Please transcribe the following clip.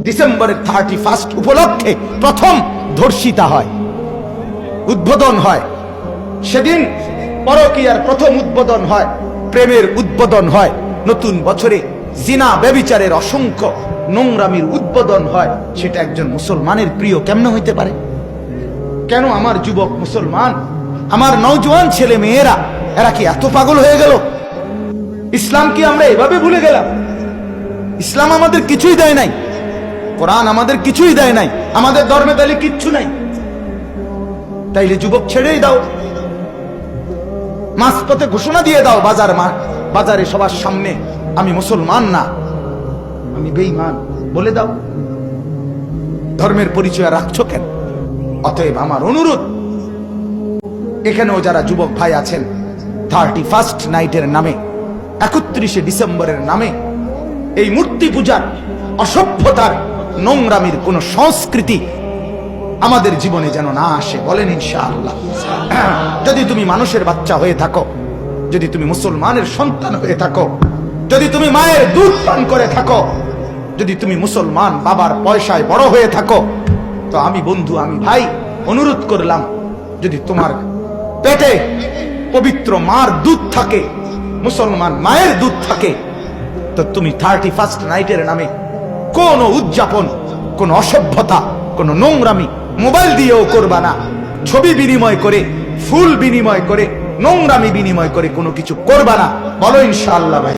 ডিসেম্বরের 31 উপলক্ষে প্রথম ধর্ষিতা হয়, উদ্বোধন হয়। সেদিন পরকীয়ার প্রথম উদ্বোধন হয়, প্রেমের উদ্বোধন হয়। নতুন বছরে জিনা ব্যভিচারের অসংখ্য নোংরামির উদ্বোধন হয়। সেটা একজন মুসলমানের প্রিয় কেমনে হইতে পারে? কেন আমার যুবক মুসলমান, আমার নওজোয়ান ছেলে মেয়েরা এরা কি এত পাগল হয়ে গেল? ইসলাম কি আমরা এভাবে ভুলে গেলাম? ইসলাম আমাদের কিছুই দেয় নাই, কোরআন আমাদের কিছুই দেয় নাই, আমাদের ধর্মে তাইলে কিচ্ছু নাই। তাইলে যুবক ছেড়েই দাও, মাঝপথে ঘোষণা দিয়ে দাও বাজারে সবার সামনে, আমি মুসলমান না, আমি বেঈমান বলে দাও। ধর্মের পরিচয় রাখছো কেন? অতএব আমার অনুরোধ, এখানেও যারা যুবক ভাই আছেন, 31 নাইটের নামে, 31শে ডিসেম্বরের নামে এই মূর্তি পূজার, অসভ্যতার, নোংরামির কোন সংস্কৃতি আমাদের জীবনে যেন না আসে। বলেন ইনশাআল্লাহ। যদি তুমি মানুষের বাচ্চা হয়ে থাকো, যদি তুমি মুসলমানের সন্তান হয়ে থাকো, যদি তুমি মায়ের দুধ পান করে থাকো, যদি তুমি মুসলমান বাবার পয়সায় বড় হয়ে থাকো, তো আমি বন্ধু, আমি ভাই অনুরোধ করলাম, যদি তোমার পেটে পবিত্র মার দুধ থাকে, মুসলমান মায়ের দুধ থাকে, তো তুমি 31 নাইটের নামে কোন উদযাপন, কোন অসভ্যতা, কোন নোংরামি মোবাইল দিয়েও করবা না। ছবি বিনিময় করে, ফুল বিনিময় করে, নোংরামি বিনিময় করে কোনো কিছু করবা না। বলো ইনশাআল্লাহ ভাই।